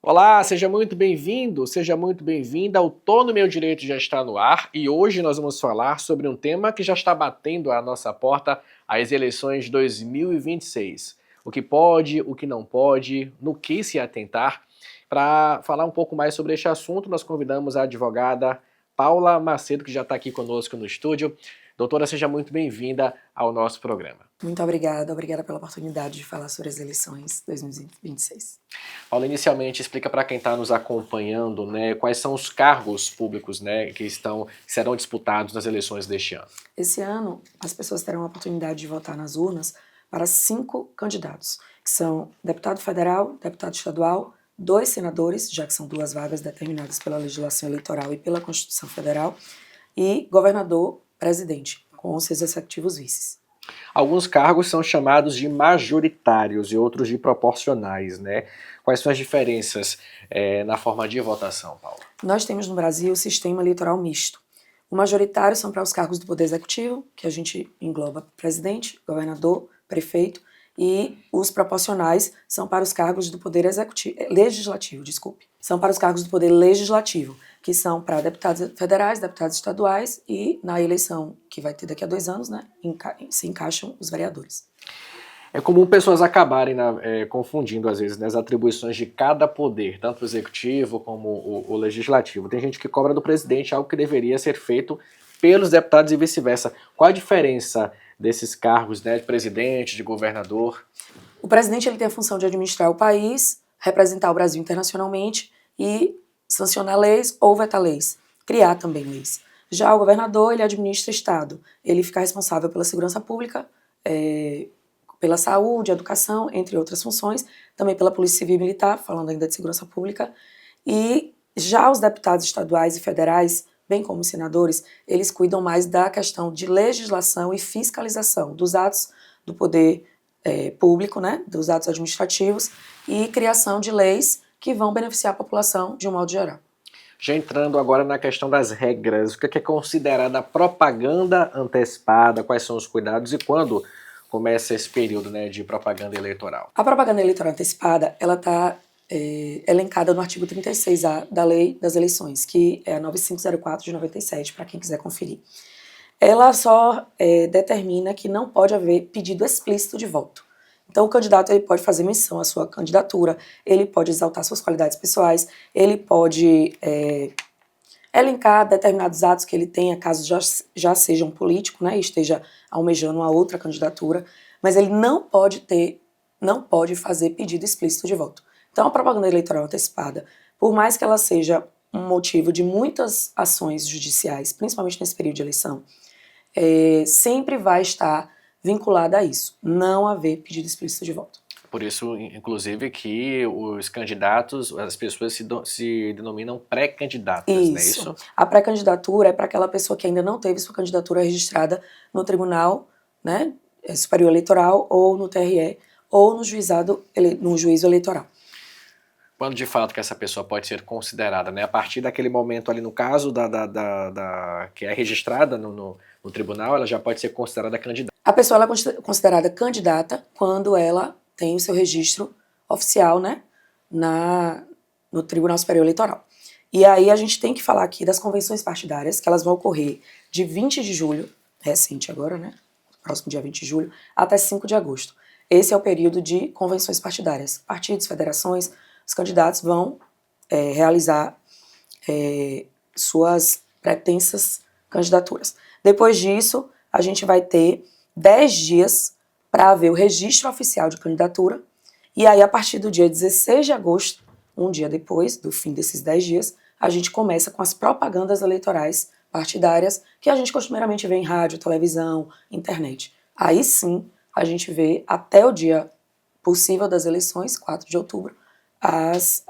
Olá, seja muito bem-vindo, seja muito bem-vinda. O Tô no Meu Direito já está no ar e hoje nós vamos falar sobre um tema que já está batendo à nossa porta, as eleições de 2026. O que pode, o que não pode, no que se atentar. Para falar um pouco mais sobre este assunto, nós convidamos a advogada Paula Macedo, que já está aqui conosco no estúdio. Doutora, seja muito bem-vinda ao nosso programa. Muito obrigada pela oportunidade de falar sobre as eleições 2026. Paula, inicialmente explica para quem está nos acompanhando, né, quais são os cargos públicos, né, que serão disputados nas eleições deste ano. Esse ano, as pessoas terão a oportunidade de votar nas urnas para 5 candidatos, que são deputado federal, deputado estadual, 2 senadores, já que são 2 vagas determinadas pela legislação eleitoral e pela Constituição Federal, e governador presidente, com os seus respectivos vices. Alguns cargos são chamados de majoritários e outros de proporcionais, né? Quais são as diferenças na forma de votação, Paulo? Nós temos no Brasil o sistema eleitoral misto. O majoritário são para os cargos do Poder Executivo, que a gente engloba presidente, governador, prefeito, e os proporcionais são para os cargos do Poder Legislativo, São para os cargos do Poder Legislativo, que são para deputados federais, deputados estaduais e, na eleição que vai ter daqui a 2 anos, né, se encaixam os vereadores. É comum pessoas acabarem confundindo, às vezes, né, as atribuições de cada poder, tanto o executivo como o legislativo. Tem gente que cobra do presidente algo que deveria ser feito pelos deputados e vice-versa. Qual a diferença desses cargos, né, de presidente, de governador? O presidente ele tem a função de administrar o país, representar o Brasil internacionalmente e sancionar leis ou vetar leis, criar também leis. Já o governador, ele administra o Estado, ele fica responsável pela segurança pública, pela saúde, educação, entre outras funções, também pela Polícia Civil e Militar, falando ainda de segurança pública, e já os deputados estaduais e federais, bem como os senadores, eles cuidam mais da questão de legislação e fiscalização dos atos do poder público, né, dos atos administrativos e criação de leis que vão beneficiar a população de um modo geral. Já entrando agora na questão das regras, o que é considerada propaganda antecipada, quais são os cuidados e quando começa esse período, né, de propaganda eleitoral? A propaganda eleitoral antecipada, ela está elencada no artigo 36A da Lei das Eleições, que é a 9504 de 97, para quem quiser conferir. Ela só determina que não pode haver pedido explícito de voto. Então o candidato ele pode fazer menção à sua candidatura, ele pode exaltar suas qualidades pessoais, ele pode elencar determinados atos que ele tenha, caso já seja um político, né, e esteja almejando uma outra candidatura, mas ele não pode fazer pedido explícito de voto. Então a propaganda eleitoral antecipada, por mais que ela seja um motivo de muitas ações judiciais, principalmente nesse período de eleição, sempre vai estar vinculada a isso, não haver pedido explícito de voto. Por isso, inclusive, que os candidatos, as pessoas se denominam pré-candidatas, não é isso? A pré-candidatura é para aquela pessoa que ainda não teve sua candidatura registrada no Tribunal, né, Superior Eleitoral ou no TRE ou no juízo eleitoral. Quando de fato que essa pessoa pode ser considerada, né? A partir daquele momento ali, no caso que é registrada no tribunal, ela já pode ser considerada candidata. A pessoa ela é considerada candidata quando ela tem o seu registro oficial, né, no Tribunal Superior Eleitoral. E aí a gente tem que falar aqui das convenções partidárias, que elas vão ocorrer de 20 de julho, recente agora, né, próximo dia 20 de julho, até 5 de agosto. Esse é o período de convenções partidárias. Partidos, federações, os candidatos vão realizar suas pretensas candidaturas. Depois disso, a gente vai ter 10 dias para haver o registro oficial de candidatura, e aí a partir do dia 16 de agosto, um dia depois do fim desses 10 dias, a gente começa com as propagandas eleitorais partidárias, que a gente costumeiramente vê em rádio, televisão, internet. Aí sim, a gente vê até o dia possível das eleições, 4 de outubro, as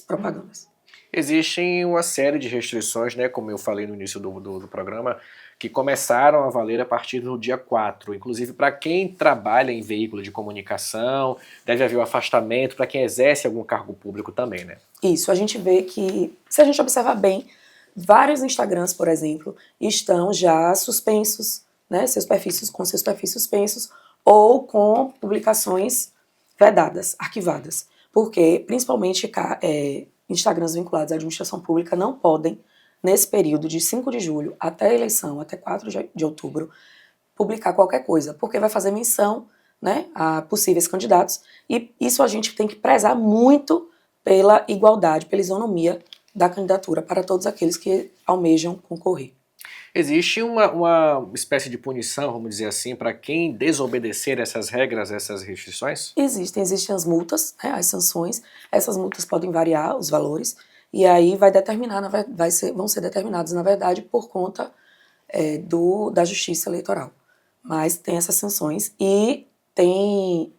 propagandas. Existem uma série de restrições, né, como eu falei no início do programa, que começaram a valer a partir do dia 4. Inclusive, para quem trabalha em veículo de comunicação, deve haver um afastamento para quem exerce algum cargo público também, né? Isso, a gente vê que, se a gente observar bem, vários Instagrams, por exemplo, estão já suspensos, né, com seus perfis suspensos, ou com publicações vedadas, arquivadas. porque principalmente Instagrams vinculados à administração pública não podem, nesse período de 5 de julho até a eleição, até 4 de outubro, publicar qualquer coisa, porque vai fazer menção, né, a possíveis candidatos, e isso a gente tem que prezar muito pela igualdade, pela isonomia da candidatura para todos aqueles que almejam concorrer. Existe uma espécie de punição, vamos dizer assim, para quem desobedecer essas regras, essas restrições? Existem as multas, né, as sanções, essas multas podem variar os valores, e aí vão ser determinados, na verdade, por conta da Justiça Eleitoral. Mas tem essas sanções e tem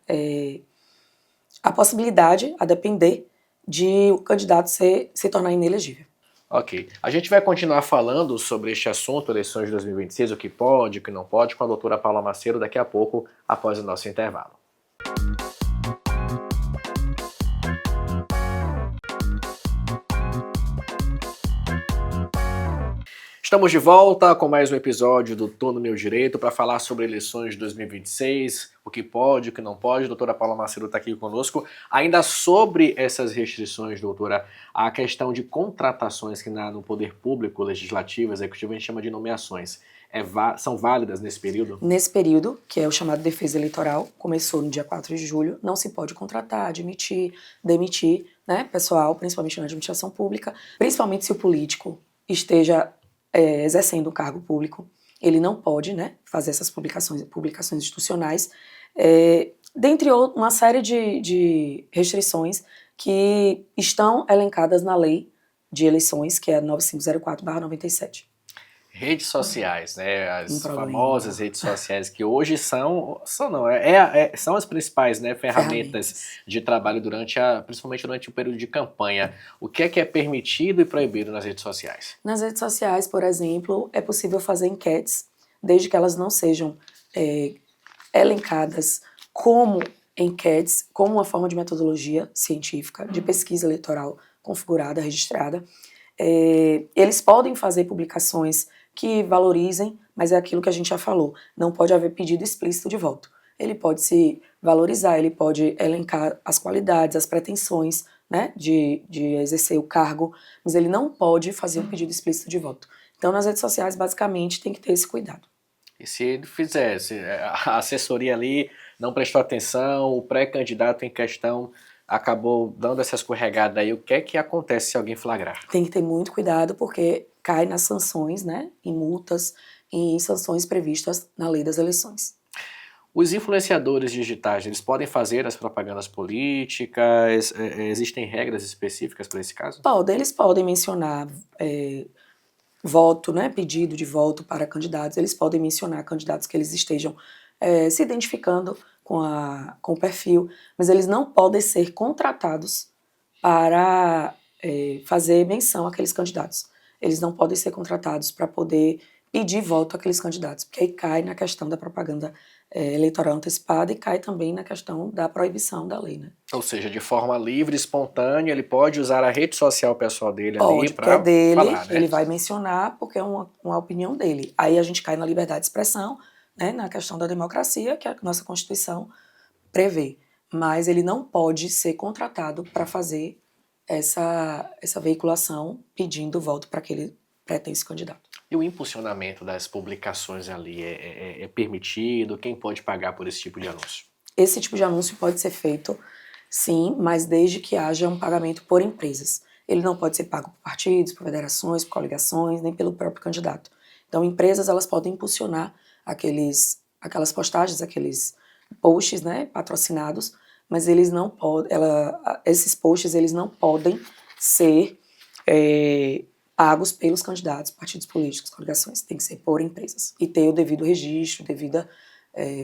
a possibilidade, a depender, de o candidato se tornar inelegível. Ok. A gente vai continuar falando sobre este assunto, eleições de 2026, o que pode, o que não pode, com a doutora Paula Macedo daqui a pouco, após o nosso intervalo. Estamos de volta com mais um episódio do Tô no Meu Direito para falar sobre eleições de 2026, o que pode, o que não pode. A doutora Paula Macedo está aqui conosco. Ainda sobre essas restrições, doutora, a questão de contratações que no poder público, legislativo, executivo, a gente chama de nomeações. São válidas nesse período? Nesse período, que é o chamado defesa eleitoral, começou no dia 4 de julho, não se pode contratar, admitir, demitir, né, pessoal, principalmente na administração pública, principalmente se o político esteja exercendo o cargo público, ele não pode, né, fazer essas publicações institucionais, dentre uma série de restrições que estão elencadas na lei de eleições, que é a 9504/97. Redes sociais, né? As problema. famosas redes sociais que hoje são as principais, né, ferramentas de trabalho principalmente durante o período de campanha. O que é permitido e proibido nas redes sociais? Nas redes sociais, por exemplo, é possível fazer enquetes, desde que elas não sejam elencadas como enquetes, como uma forma de metodologia científica, de pesquisa eleitoral configurada, registrada. Eles podem fazer publicações que valorizem, mas é aquilo que a gente já falou, não pode haver pedido explícito de voto. Ele pode se valorizar, ele pode elencar as qualidades, as pretensões, né, de exercer o cargo, mas ele não pode fazer um pedido explícito de voto. Então, nas redes sociais, basicamente, tem que ter esse cuidado. E se ele fizesse, a assessoria ali não prestou atenção, o pré-candidato em questão acabou dando essa escorregada aí, o que é que acontece se alguém flagrar? Tem que ter muito cuidado, porque cai nas sanções, né, em multas e em sanções previstas na lei das eleições. Os influenciadores digitais, eles podem fazer as propagandas políticas? Existem regras específicas para esse caso? Eles podem mencionar voto, né, pedido de voto para candidatos, eles podem mencionar candidatos que eles estejam se identificando com o perfil, mas eles não podem ser contratados para fazer menção àqueles candidatos. Eles não podem ser contratados para poder pedir voto àqueles candidatos, porque aí cai na questão da propaganda eleitoral antecipada e cai também na questão da proibição da lei, né? Ou seja, de forma livre, espontânea, ele pode usar a rede social pessoal dele ali para falar, né? Ele vai mencionar porque é uma opinião dele. Aí a gente cai na liberdade de expressão, né, na questão da democracia, que a nossa Constituição prevê. Mas ele não pode ser contratado para fazer essa veiculação pedindo voto para aquele pretenso candidato. E o impulsionamento das publicações ali é permitido? Quem pode pagar por esse tipo de anúncio? Esse tipo de anúncio pode ser feito, sim, mas desde que haja um pagamento por empresas. Ele não pode ser pago por partidos, por federações, por coligações, nem pelo próprio candidato. Então, empresas elas podem impulsionar aquelas postagens, aqueles posts, né, patrocinados, mas eles não podem, esses posts eles não podem ser pagos pelos candidatos, partidos políticos, coligações. Tem que ser por empresas e ter o devido registro, devida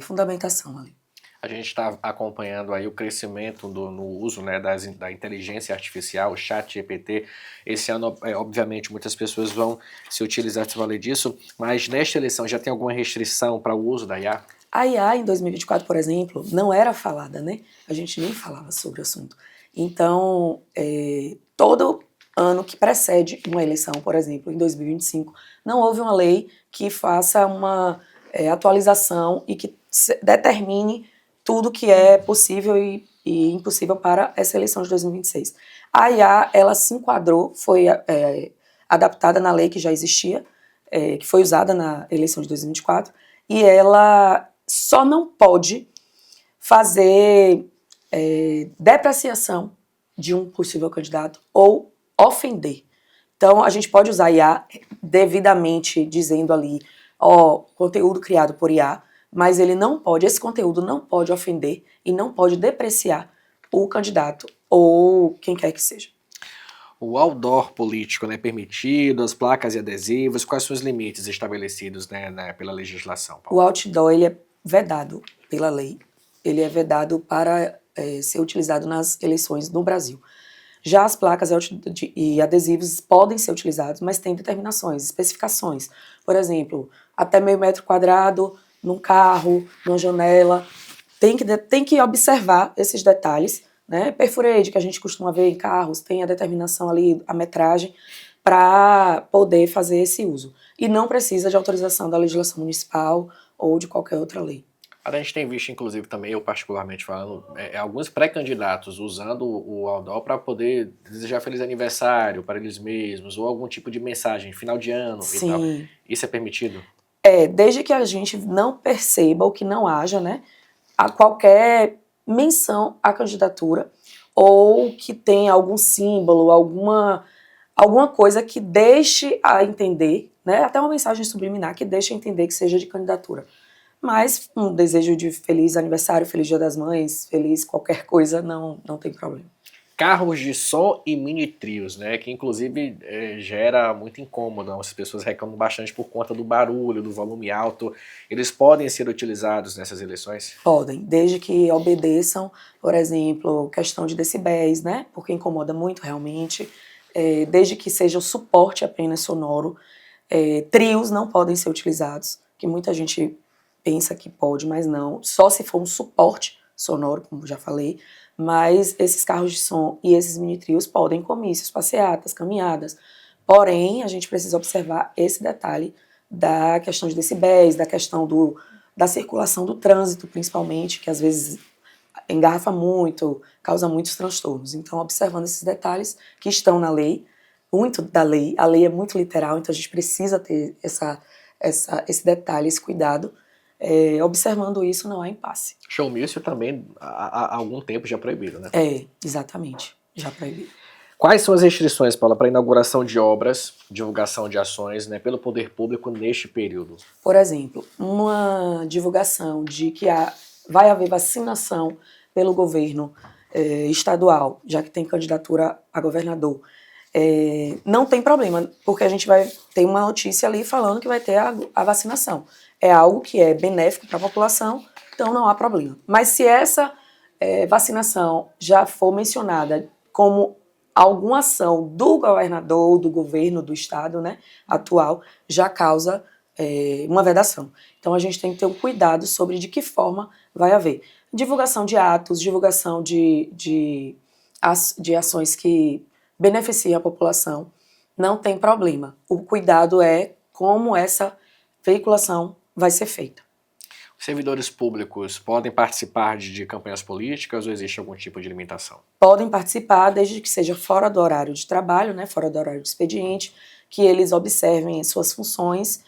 fundamentação ali. A gente está acompanhando aí o crescimento no uso, né, da inteligência artificial, o ChatGPT. Esse ano, obviamente, muitas pessoas vão se utilizar, se valer disso, mas nesta eleição já tem alguma restrição para o uso da IA? A IA em 2024, por exemplo, não era falada, né? A gente nem falava sobre o assunto. Então, todo ano que precede uma eleição, por exemplo, em 2025, não houve uma lei que faça uma atualização e que determine tudo que é possível e e impossível para essa eleição de 2026. A IA, ela se enquadrou, foi adaptada na lei que já existia, que foi usada na eleição de 2024, e ela só não pode fazer depreciação de um possível candidato ou ofender. Então, a gente pode usar IA devidamente dizendo ali, conteúdo criado por IA, mas esse conteúdo não pode ofender e não pode depreciar o candidato ou quem quer que seja. O outdoor político, né, permitido, as placas e adesivos, quais são os limites estabelecidos, né, pela legislação, Paula? O outdoor, ele é vedado pela lei, ele é vedado para ser utilizado nas eleições no Brasil. Já as placas e adesivos podem ser utilizados, mas tem determinações, especificações. Por exemplo, até meio metro quadrado, num carro, numa janela. Tem que observar esses detalhes, né? Perforate, que a gente costuma ver em carros, tem a determinação ali, a metragem, para poder fazer esse uso. E não precisa de autorização da legislação municipal ou de qualquer outra lei. A gente tem visto, inclusive, também, eu particularmente falando, alguns pré-candidatos usando o outdoor para poder desejar feliz aniversário para eles mesmos, ou algum tipo de mensagem, final de ano e tal. Isso é permitido? Desde que a gente não perceba ou que não haja, né, a qualquer menção à candidatura ou que tenha algum símbolo, alguma coisa que deixe a entender, né, até uma mensagem subliminar que deixe a entender que seja de candidatura. Mas um desejo de feliz aniversário, feliz Dia das Mães, feliz qualquer coisa, não tem problema. Carros de som e mini trios, né, que inclusive gera muito incômodo, as pessoas reclamam bastante por conta do barulho, do volume alto. Eles podem ser utilizados nessas eleições? Podem, desde que obedeçam, por exemplo, questão de decibéis, né, porque incomoda muito realmente, desde que seja o suporte apenas sonoro. Trios não podem ser utilizados, que muita gente pensa que pode, mas não, só se for um suporte sonoro, como já falei, mas esses carros de som e esses mini trios podem comícios, passeatas, caminhadas, porém a gente precisa observar esse detalhe da questão de decibéis, da questão da circulação do trânsito, principalmente, que às vezes engarrafa muito, causa muitos transtornos. Então, observando esses detalhes que estão na lei, muito da lei, a lei é muito literal, então a gente precisa ter esse detalhe, esse cuidado. Observando isso, não há impasse. Showmício também há algum tempo já proibido, né? Exatamente, já proibido. Quais são as restrições, Paula, para inauguração de obras, divulgação de ações, né, pelo poder público neste período? Por exemplo, uma divulgação de que vai haver vacinação pelo governo estadual, já que tem candidatura a governador, não tem problema, porque a gente vai ter uma notícia ali falando que vai ter a vacinação. É algo que é benéfico para a população, então não há problema. Mas se essa vacinação já for mencionada como alguma ação do governador, do governo, do estado, né, atual, já causa uma vedação. Então a gente tem que ter um cuidado sobre de que forma vai haver. Divulgação de atos, divulgação de ações que beneficiam a população, não tem problema. O cuidado é como essa veiculação vai ser feita. Os servidores públicos podem participar de campanhas políticas ou existe algum tipo de limitação? Podem participar desde que seja fora do horário de trabalho, né, fora do horário de expediente, que eles observem suas funções,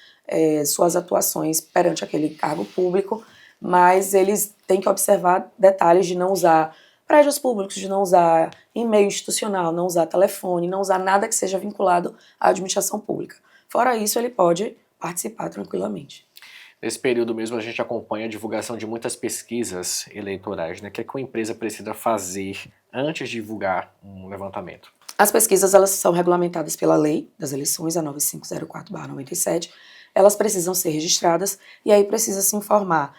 suas atuações perante aquele cargo público, mas eles têm que observar detalhes de não usar prédios públicos, de não usar e-mail institucional, não usar telefone, não usar nada que seja vinculado à administração pública. Fora isso, ele pode participar tranquilamente. Nesse período mesmo a gente acompanha a divulgação de muitas pesquisas eleitorais, né? O que é que uma empresa precisa fazer antes de divulgar um levantamento? As pesquisas, elas são regulamentadas pela lei das eleições, a 9504/97. Elas precisam ser registradas e aí precisa se informar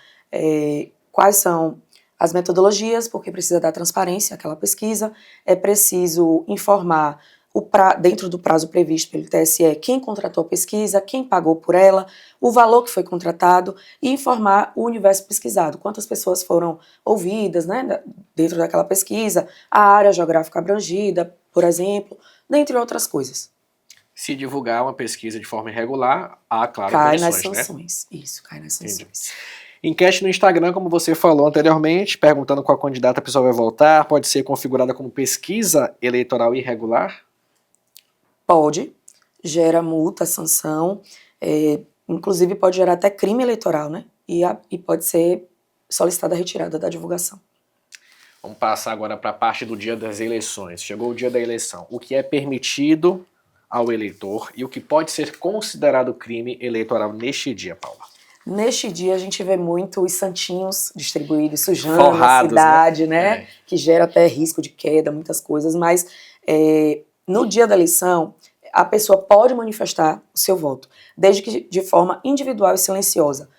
quais são as metodologias, porque precisa dar transparência àquela pesquisa, é preciso informar dentro do prazo previsto pelo TSE, quem contratou a pesquisa, quem pagou por ela, o valor que foi contratado e informar o universo pesquisado, quantas pessoas foram ouvidas, né, dentro daquela pesquisa, a área geográfica abrangida, por exemplo, dentre outras coisas. Se divulgar uma pesquisa de forma irregular, há, claro, cai punições, nas sanções, né? Isso, cai nas sanções. Entendi. Enquete no Instagram, como você falou anteriormente, perguntando qual candidata a pessoa vai votar, pode ser configurada como pesquisa eleitoral irregular? Pode, gera multa, sanção, inclusive pode gerar até crime eleitoral, né? E pode ser solicitada a retirada da divulgação. Vamos passar agora para a parte do dia das eleições. Chegou o dia da eleição. O que é permitido ao eleitor e o que pode ser considerado crime eleitoral neste dia, Paula? Neste dia a gente vê muito os santinhos distribuídos, sujando Forrados, a cidade, né? É. Que gera até risco de queda, muitas coisas, mas no dia da eleição a pessoa pode manifestar o seu voto, desde que de forma individual e silenciosa.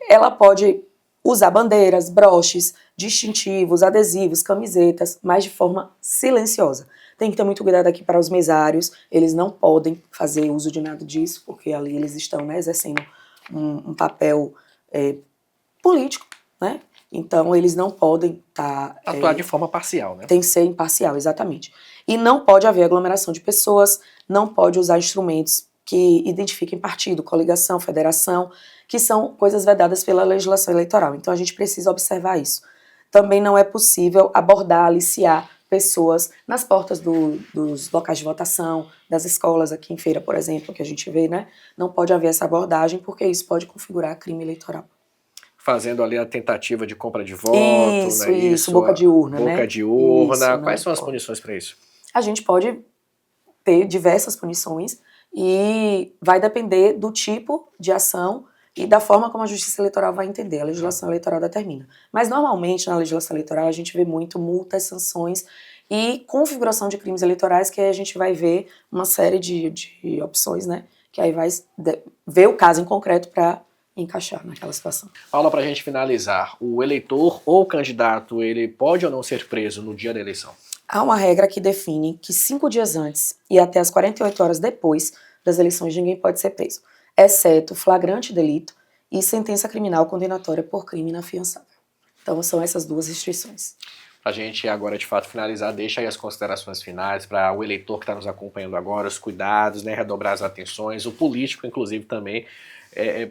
Ela pode usar bandeiras, broches, distintivos, adesivos, camisetas, mas de forma silenciosa. Tem que ter muito cuidado aqui para os mesários, eles não podem fazer uso de nada disso, porque ali eles estão, né, exercendo um papel político, né? Então eles não podem atuar de forma parcial, né? Tem que ser imparcial, exatamente. E não pode haver aglomeração de pessoas, não pode usar instrumentos que identifiquem partido, coligação, federação, que são coisas vedadas pela legislação eleitoral. Então a gente precisa observar isso. Também não é possível abordar, aliciar pessoas nas portas dos locais de votação, das escolas aqui em Feira, por exemplo, que a gente vê, né? Não pode haver essa abordagem, porque isso pode configurar crime eleitoral. Fazendo ali a tentativa de compra de voto, isso, boca de urna, né? Boca de urna. Isso, quais são as punições para isso? A gente pode ter diversas punições e vai depender do tipo de ação e da forma como a Justiça Eleitoral vai entender, a legislação eleitoral determina. Mas normalmente na legislação eleitoral a gente vê muito multas, sanções e configuração de crimes eleitorais, que aí a gente vai ver uma série de opções, né? Que aí vai ver o caso em concreto para encaixar naquela situação. Paula, para a gente finalizar, o eleitor ou o candidato, ele pode ou não ser preso no dia da eleição? Há uma regra que define que 5 dias antes e até as 48 horas depois das eleições ninguém pode ser preso, exceto flagrante delito e sentença criminal condenatória por crime inafiançável. Então são essas duas restrições. Para a gente agora de fato finalizar, deixa aí as considerações finais para o eleitor que está nos acompanhando agora, os cuidados, né, redobrar as atenções, o político inclusive também,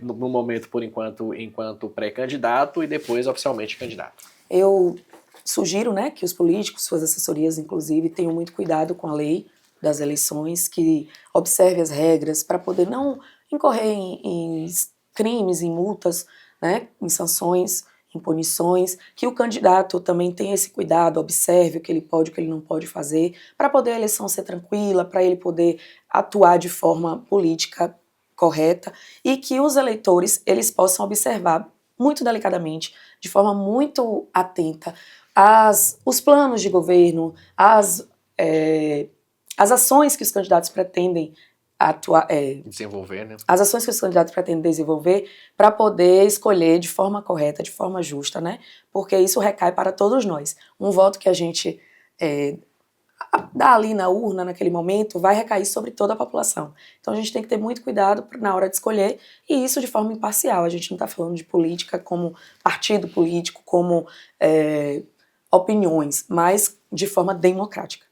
no momento por enquanto pré-candidato e depois oficialmente candidato. Eu sugiro, né, que os políticos, suas assessorias inclusive, tenham muito cuidado com a lei das eleições, que observe as regras para poder não incorrer em crimes, em multas, né, em sanções, em punições, que o candidato também tenha esse cuidado, observe o que ele pode, o que ele não pode fazer, para poder a eleição ser tranquila, para ele poder atuar de forma política correta e que os eleitores eles possam observar muito delicadamente, de forma muito atenta, os planos de governo, as ações que os candidatos pretendem desenvolver, né? As ações que os candidatos pretendem desenvolver para poder escolher de forma correta, de forma justa, né? Porque isso recai para todos nós. Um voto que a gente dá ali na urna, naquele momento, vai recair sobre toda a população. Então a gente tem que ter muito cuidado na hora de escolher, e isso de forma imparcial. A gente não está falando de política como partido político, como opiniões, mas de forma democrática.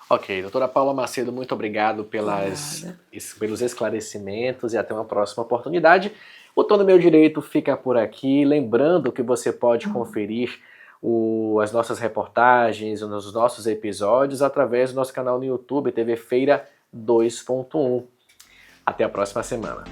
Ok, doutora Paula Macedo, muito obrigado pelos esclarecimentos e até uma próxima oportunidade. O Tô no Meu Direito fica por aqui, lembrando que você pode conferir as nossas reportagens, os nossos episódios através do nosso canal no YouTube, TV Feira 2.1. Até a próxima semana.